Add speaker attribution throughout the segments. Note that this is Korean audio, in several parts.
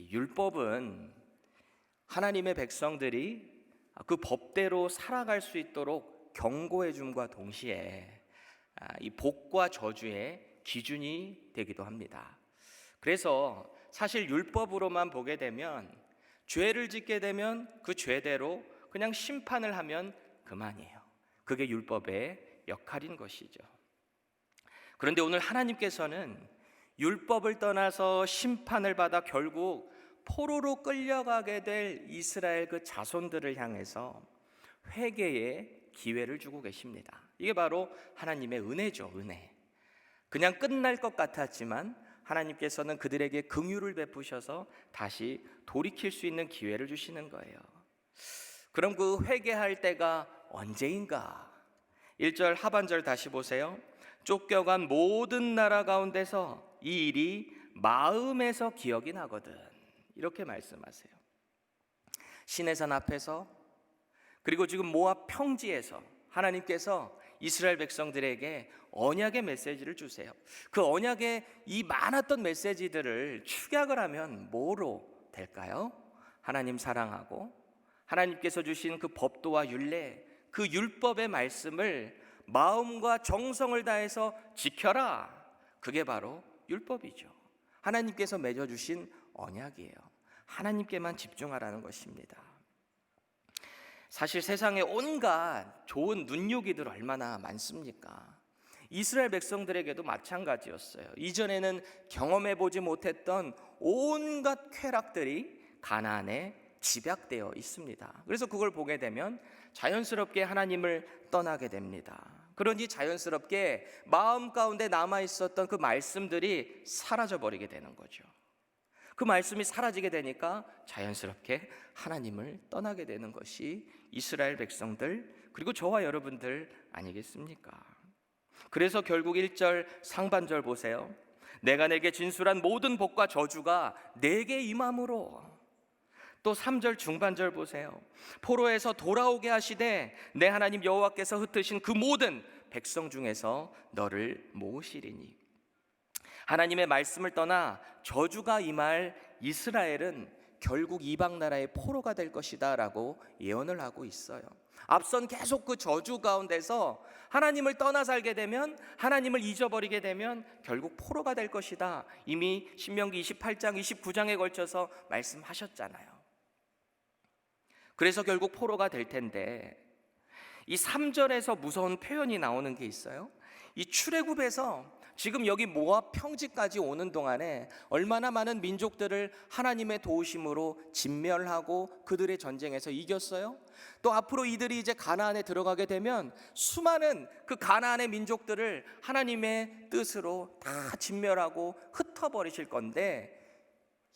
Speaker 1: 이 율법은 하나님의 백성들이 그 법대로 살아갈 수 있도록 경고해 줌과 동시에 이 복과 저주의 기준이 되기도 합니다. 그래서 사실 율법으로만 보게 되면 죄를 짓게 되면 그 죄대로 그냥 심판을 하면 그만이에요. 그게 율법의 역할인 것이죠. 그런데 오늘 하나님께서는 율법을 떠나서 심판을 받아 결국 포로로 끌려가게 될 이스라엘 그 자손들을 향해서 회개의 기회를 주고 계십니다. 이게 바로 하나님의 은혜죠, 은혜. 그냥 끝날 것 같았지만 하나님께서는 그들에게 긍휼을 베푸셔서 다시 돌이킬 수 있는 기회를 주시는 거예요. 그럼 그 회개할 때가 언제인가? 1절 하반절 다시 보세요. 쫓겨간 모든 나라 가운데서 이 일이 마음에서 기억이 나거든, 이렇게 말씀하세요. 시내산 앞에서, 그리고 지금 모압 평지에서 하나님께서 이스라엘 백성들에게 언약의 메시지를 주세요. 그 언약의 이 많았던 메시지들을 축약을 하면 뭐로 될까요? 하나님 사랑하고 하나님께서 주신 그 법도와 율례, 그 율법의 말씀을 마음과 정성을 다해서 지켜라. 그게 바로 율법이죠. 하나님께서 맺어주신 언약이에요. 하나님께만 집중하라는 것입니다. 사실 세상에 온갖 좋은 눈요기들 얼마나 많습니까? 이스라엘 백성들에게도 마찬가지였어요. 이전에는 경험해보지 못했던 온갖 쾌락들이 가나안에 집약되어 있습니다. 그래서 그걸 보게 되면 자연스럽게 하나님을 떠나게 됩니다. 그러니 자연스럽게 마음 가운데 남아있었던 그 말씀들이 사라져버리게 되는 거죠. 그 말씀이 사라지게 되니까 자연스럽게 하나님을 떠나게 되는 것이 이스라엘 백성들, 그리고 저와 여러분들 아니겠습니까? 그래서 결국 1절 상반절 보세요. 내가 내게 진술한 모든 복과 저주가 내게 임함으로. 또 3절 중반절 보세요. 포로에서 돌아오게 하시되 내 하나님 여호와께서 흩으신 그 모든 백성 중에서 너를 모으시리니. 하나님의 말씀을 떠나 저주가 임할 이스라엘은 결국 이방 나라의 포로가 될 것이다 라고 예언을 하고 있어요. 앞선 계속 그 저주 가운데서 하나님을 떠나 살게 되면, 하나님을 잊어버리게 되면 결국 포로가 될 것이다. 이미 신명기 28장 29장에 걸쳐서 말씀하셨잖아요. 그래서 결국 포로가 될 텐데, 이 3절에서 무서운 표현이 나오는 게 있어요. 이 출애굽에서 지금 여기 모압 평지까지 오는 동안에 얼마나 많은 민족들을 하나님의 도우심으로 진멸하고 그들의 전쟁에서 이겼어요. 또 앞으로 이들이 이제 가나안에 들어가게 되면 수많은 그 가나안의 민족들을 하나님의 뜻으로 다 진멸하고 흩어버리실 건데,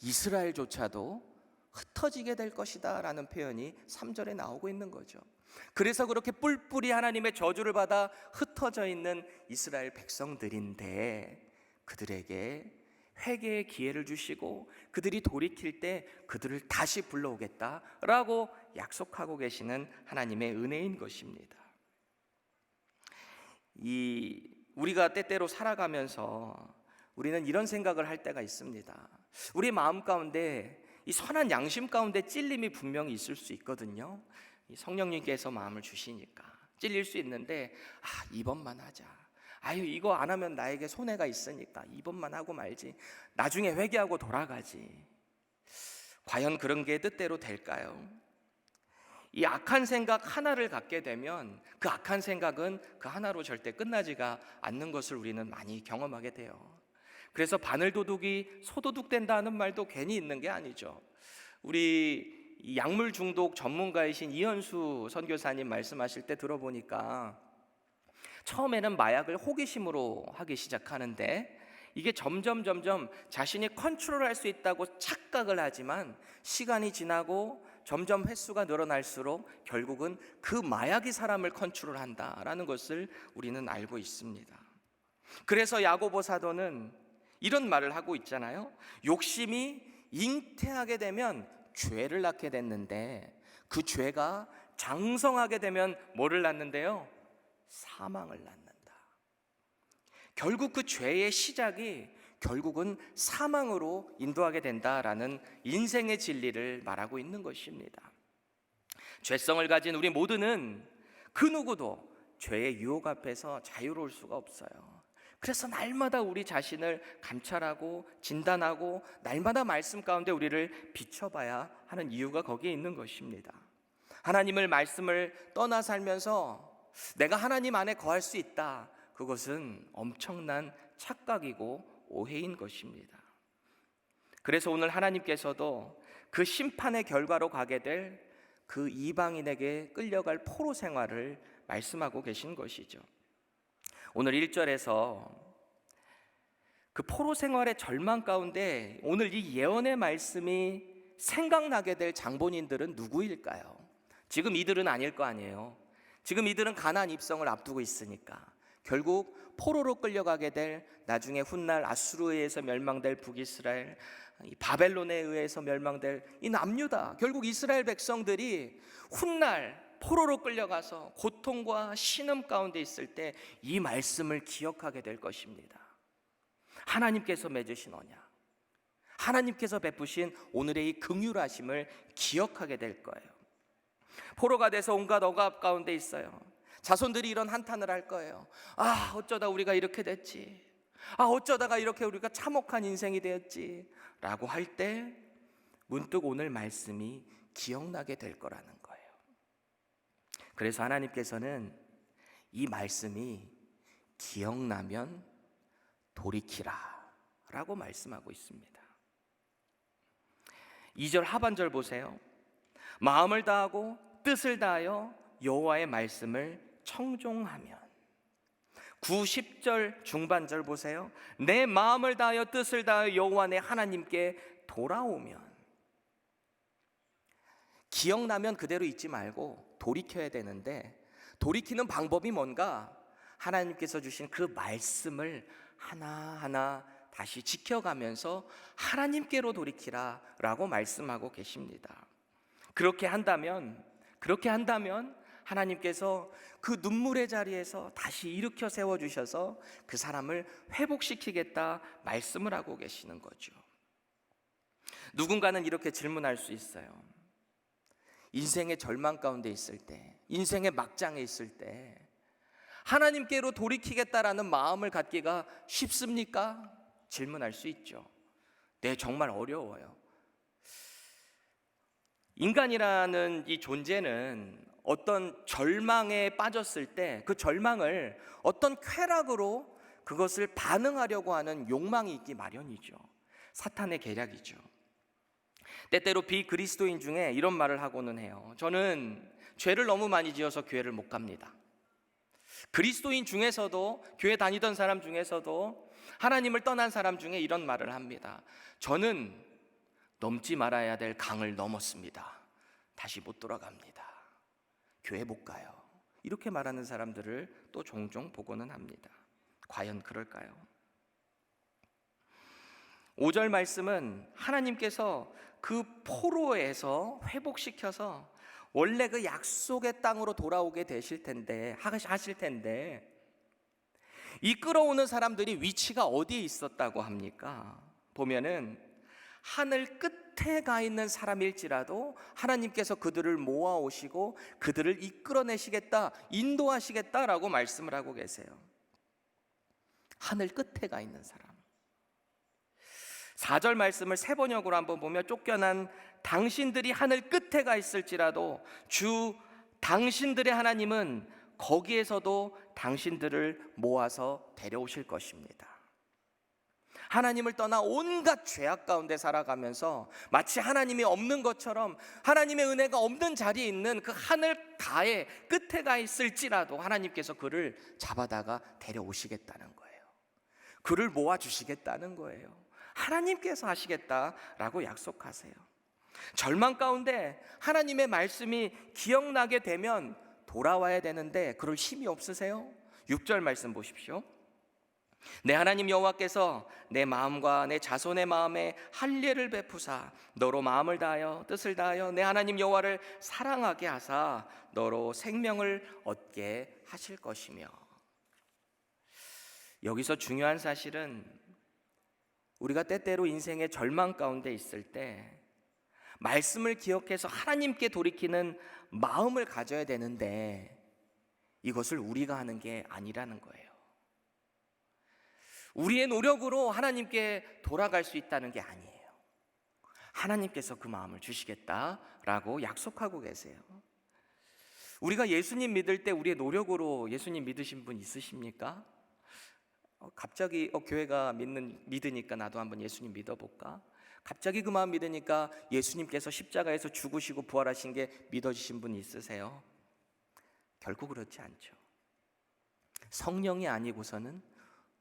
Speaker 1: 이스라엘조차도 흩어지게 될 것이다 라는 표현이 3절에 나오고 있는 거죠. 그래서 그렇게 뿔뿔이 하나님의 저주를 받아 흩어져 있는 이스라엘 백성들인데, 그들에게 회개의 기회를 주시고 그들이 돌이킬 때 그들을 다시 불러오겠다라고 약속하고 계시는 하나님의 은혜인 것입니다. 우리가 때때로 살아가면서 우리는 이런 생각을 할 때가 있습니다. 우리 마음 가운데 이 선한 양심 가운데 찔림이 분명히 있을 수 있거든요. 성령님께서 마음을 주시니까 찔릴 수 있는데, 이번만 하자. 이거 안 하면 나에게 손해가 있으니까 이번만 하고 말지. 나중에 회개하고 돌아가지. 과연 그런 게 뜻대로 될까요? 이 악한 생각 하나를 갖게 되면 그 악한 생각은 그 하나로 절대 끝나지가 않는 것을 우리는 많이 경험하게 돼요. 그래서 바늘도둑이 소도둑 된다는 말도 괜히 있는 게 아니죠. 우리 약물 중독 전문가이신 이현수 선교사님 말씀하실 때 들어보니까 처음에는 마약을 호기심으로 하기 시작하는데 이게 점점 자신이 컨트롤할 수 있다고 착각을 하지만 시간이 지나고 점점 횟수가 늘어날수록 결국은 그 마약이 사람을 컨트롤한다라는 것을 우리는 알고 있습니다. 그래서 야고보 사도는 이런 말을 하고 있잖아요. 욕심이 잉태하게 되면 죄를 낳게 됐는데 그 죄가 장성하게 되면 뭐를 낳는데요? 사망을 낳는다. 결국 그 죄의 시작이 결국은 사망으로 인도하게 된다라는 인생의 진리를 말하고 있는 것입니다. 죄성을 가진 우리 모두는 그 누구도 죄의 유혹 앞에서 자유로울 수가 없어요. 그래서 날마다 우리 자신을 감찰하고 진단하고 날마다 말씀 가운데 우리를 비춰봐야 하는 이유가 거기에 있는 것입니다. 하나님을 말씀을 떠나 살면서 내가 하나님 안에 거할 수 있다, 그것은 엄청난 착각이고 오해인 것입니다. 그래서 오늘 하나님께서도 그 심판의 결과로 가게 될 그 이방인에게 끌려갈 포로 생활을 말씀하고 계신 것이죠. 오늘 1절에서 그 포로 생활의 절망 가운데 오늘 이 예언의 말씀이 생각나게 될 장본인들은 누구일까요? 지금 이들은 아닐 거 아니에요. 지금 이들은 가나안 입성을 앞두고 있으니까 결국 포로로 끌려가게 될, 나중에 훗날 아수르에 의해서 멸망될 북이스라엘, 바벨론에 의해서 멸망될 이 남유다, 결국 이스라엘 백성들이 훗날 포로로 끌려가서 고통과 신음 가운데 있을 때 이 말씀을 기억하게 될 것입니다. 하나님께서 맺으신 언약, 하나님께서 베푸신 오늘의 이 긍휼하심을 기억하게 될 거예요. 포로가 돼서 온갖 억압 가운데 있어요. 자손들이 이런 한탄을 할 거예요. 아, 어쩌다 우리가 이렇게 됐지, 아, 어쩌다가 이렇게 우리가 참혹한 인생이 되었지 라고 할 때 문득 오늘 말씀이 기억나게 될 거라는 거예요. 그래서 하나님께서는 이 말씀이 기억나면 돌이키라 라고 말씀하고 있습니다. 2절 하반절 보세요. 마음을 다하고 뜻을 다하여 여호와의 말씀을 청종하면. 9, 10절 중반절 보세요. 내 마음을 다하여 뜻을 다하여 여호와 내 하나님께 돌아오면. 기억나면 그대로 잊지 말고 돌이켜야 되는데, 돌이키는 방법이 뭔가? 하나님께서 주신 그 말씀을 하나하나 다시 지켜가면서 하나님께로 돌이키라 라고 말씀하고 계십니다. 그렇게 한다면 하나님께서 그 눈물의 자리에서 다시 일으켜 세워주셔서 그 사람을 회복시키겠다 말씀을 하고 계시는 거죠. 누군가는 이렇게 질문할 수 있어요. 인생의 절망 가운데 있을 때, 인생의 막장에 있을 때 하나님께로 돌이키겠다라는 마음을 갖기가 쉽습니까? 질문할 수 있죠. 네, 정말 어려워요. 인간이라는 이 존재는 어떤 절망에 빠졌을 때 그 절망을 어떤 쾌락으로 그것을 반응하려고 하는 욕망이 있기 마련이죠. 사탄의 계략이죠. 때때로 비그리스도인 중에 이런 말을 하고는 해요. 저는 죄를 너무 많이 지어서 교회를 못 갑니다. 그리스도인 중에서도, 교회 다니던 사람 중에서도, 하나님을 떠난 사람 중에 이런 말을 합니다. 저는 넘지 말아야 될 강을 넘었습니다. 다시 못 돌아갑니다. 교회 못 가요. 이렇게 말하는 사람들을 또 종종 보고는 합니다. 과연 그럴까요? 5절 말씀은 하나님께서 그 포로에서 회복시켜서 원래 그 약속의 땅으로 돌아오게 하실 텐데 이 끌어오는 사람들이 위치가 어디에 있었다고 합니까? 보면은 하늘 끝에 가 있는 사람일지라도 하나님께서 그들을 모아오시고 그들을 이끌어내시겠다, 인도하시겠다라고 말씀을 하고 계세요. 하늘 끝에 가 있는 사람. 4절 말씀을 세 번역으로 한번 보면, 쫓겨난 당신들이 하늘 끝에 가 있을지라도 주 당신들의 하나님은 거기에서도 당신들을 모아서 데려오실 것입니다. 하나님을 떠나 온갖 죄악 가운데 살아가면서 마치 하나님이 없는 것처럼, 하나님의 은혜가 없는 자리에 있는 그 하늘 가에 끝에 가 있을지라도 하나님께서 그를 잡아다가 데려오시겠다는 거예요. 그를 모아주시겠다는 거예요. 하나님께서 하시겠다라고 약속하세요. 절망 가운데 하나님의 말씀이 기억나게 되면 돌아와야 되는데 그럴 힘이 없으세요? 6절 말씀 보십시오. 내 하나님 여호와께서 내 마음과 내 자손의 마음에 할례를 베푸사 너로 마음을 다하여 뜻을 다하여 내 하나님 여호와를 사랑하게 하사 너로 생명을 얻게 하실 것이며. 여기서 중요한 사실은 우리가 때때로 인생의 절망 가운데 있을 때 말씀을 기억해서 하나님께 돌이키는 마음을 가져야 되는데 이것을 우리가 하는 게 아니라는 거예요. 우리의 노력으로 하나님께 돌아갈 수 있다는 게 아니에요. 하나님께서 그 마음을 주시겠다라고 약속하고 계세요. 우리가 예수님 믿을 때 우리의 노력으로 예수님 믿으신 분 있으십니까? 갑자기 교회가 믿으니까 나도 한번 예수님 믿어볼까? 갑자기 그 마음 믿으니까 예수님께서 십자가에서 죽으시고 부활하신 게 믿어지신 분 있으세요? 결코 그렇지 않죠. 성령이 아니고서는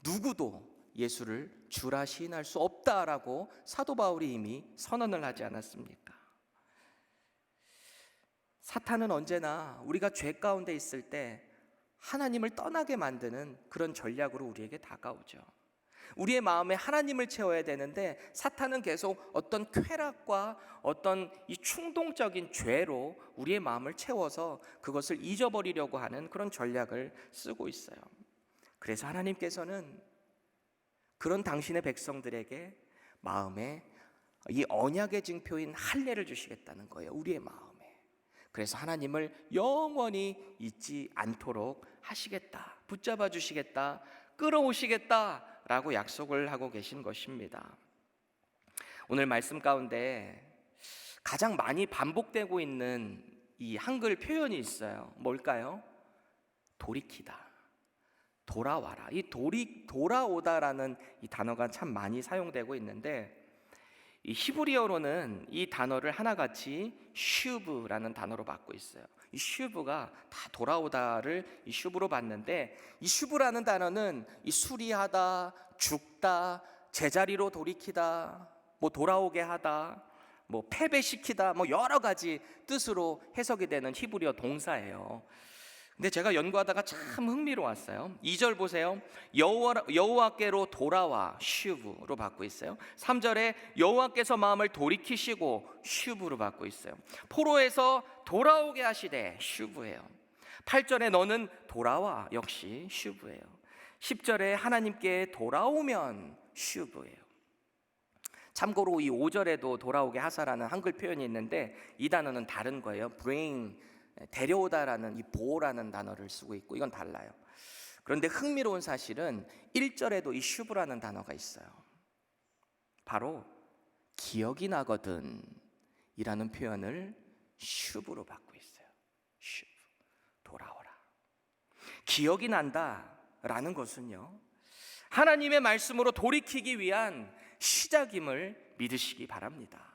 Speaker 1: 누구도 예수를 주라 시인할 수 없다라고 사도 바울이 이미 선언을 하지 않았습니까? 사탄은 언제나 우리가 죄 가운데 있을 때 하나님을 떠나게 만드는 그런 전략으로 우리에게 다가오죠. 우리의 마음에 하나님을 채워야 되는데 사탄은 계속 어떤 쾌락과 어떤 이 충동적인 죄로 우리의 마음을 채워서 그것을 잊어버리려고 하는 그런 전략을 쓰고 있어요. 그래서 하나님께서는 그런 당신의 백성들에게 마음에 이 언약의 징표인 할례를 주시겠다는 거예요. 우리의 마음에. 그래서 하나님을 영원히 잊지 않도록 하시겠다, 붙잡아 주시겠다, 끌어오시겠다라고 약속을 하고 계신 것입니다. 오늘 말씀 가운데 가장 많이 반복되고 있는 이 한글 표현이 있어요. 뭘까요? 돌이키다, 돌아와라. 이 돌아오다라는 이 단어가 참 많이 사용되고 있는데 이 히브리어로는 이 단어를 하나같이 슈브라는 단어로 받고 있어요. 이 슈브가 다 돌아오다를 이 슈브로 받는데 이 슈브라는 단어는 이 수리하다, 죽다, 제자리로 돌이키다, 뭐 돌아오게 하다, 뭐 패배시키다, 뭐 여러 가지 뜻으로 해석이 되는 히브리어 동사예요. 근데 제가 연구하다가 참 흥미로웠어요. 2절 보세요. 여호와께로 돌아와, 슈브로 받고 있어요. 3절에 여호와께서 마음을 돌이키시고, 슈브로 받고 있어요. 포로에서 돌아오게 하시되, 슈브예요. 8절에 너는 돌아와, 역시 슈브예요. 10절에 하나님께 돌아오면, 슈브예요. 참고로 이 5절에도 돌아오게 하사라는 한글 표현이 있는데 이 단어는 다른 거예요. bring, 데려오다라는 이 보라는 단어를 쓰고 있고 이건 달라요. 그런데 흥미로운 사실은 1절에도 이 슈브라는 단어가 있어요. 바로 기억이 나거든 이라는 표현을 슈브로 받고 있어요. 슈브, 돌아오라. 기억이 난다라는 것은요, 하나님의 말씀으로 돌이키기 위한 시작임을 믿으시기 바랍니다.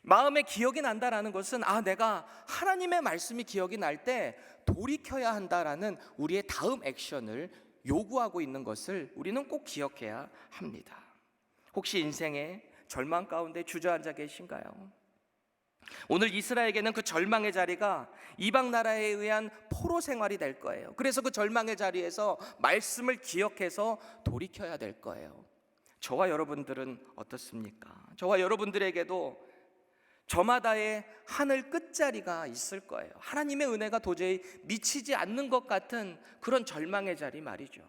Speaker 1: 마음에 기억이 난다라는 것은 내가 하나님의 말씀이 기억이 날 때 돌이켜야 한다라는 우리의 다음 액션을 요구하고 있는 것을 우리는 꼭 기억해야 합니다. 혹시 인생의 절망 가운데 주저앉아 계신가요? 오늘 이스라엘에게는 그 절망의 자리가 이방 나라에 의한 포로 생활이 될 거예요. 그래서 그 절망의 자리에서 말씀을 기억해서 돌이켜야 될 거예요. 저와 여러분들은 어떻습니까? 저와 여러분들에게도 저마다의 하늘 끝자리가 있을 거예요. 하나님의 은혜가 도저히 미치지 않는 것 같은 그런 절망의 자리 말이죠.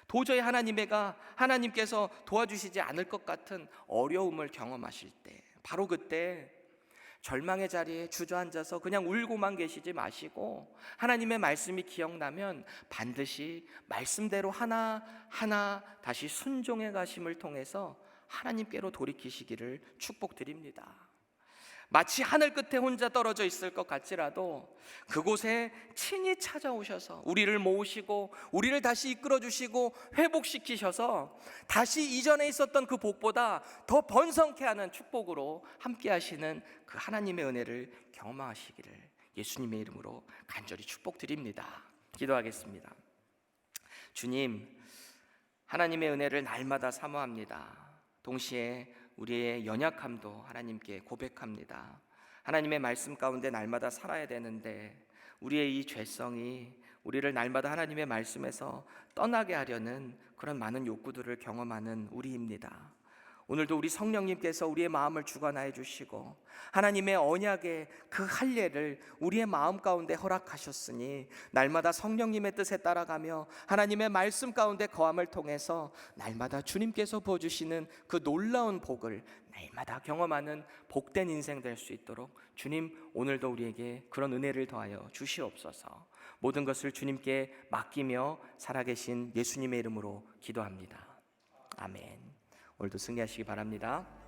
Speaker 1: 도저히 하나님께서 도와주시지 않을 것 같은 어려움을 경험하실 때, 바로 그때 절망의 자리에 주저앉아서 그냥 울고만 계시지 마시고 하나님의 말씀이 기억나면 반드시 말씀대로 하나하나 다시 순종해 가심을 통해서 하나님께로 돌이키시기를 축복드립니다. 마치 하늘 끝에 혼자 떨어져 있을 것 같지라도 그곳에 친히 찾아오셔서 우리를 모으시고 우리를 다시 이끌어 주시고 회복시키셔서 다시 이전에 있었던 그 복보다 더 번성케 하는 축복으로 함께 하시는 그 하나님의 은혜를 경험하시기를 예수님의 이름으로 간절히 축복드립니다. 기도하겠습니다. 주님, 하나님의 은혜를 날마다 사모합니다. 동시에 우리의 연약함도 하나님께 고백합니다. 하나님의 말씀 가운데 날마다 살아야 되는데 우리의 이 죄성이 우리를 날마다 하나님의 말씀에서 떠나게 하려는 그런 많은 욕구들을 경험하는 우리입니다. 오늘도 우리 성령님께서 우리의 마음을 주관하여 주시고 하나님의 언약의 그 할례를 우리의 마음 가운데 허락하셨으니 날마다 성령님의 뜻에 따라가며 하나님의 말씀 가운데 거함을 통해서 날마다 주님께서 부어주시는 그 놀라운 복을 날마다 경험하는 복된 인생 될 수 있도록 주님 오늘도 우리에게 그런 은혜를 더하여 주시옵소서. 모든 것을 주님께 맡기며 살아계신 예수님의 이름으로 기도합니다. 아멘. 오늘도 승리하시기 바랍니다.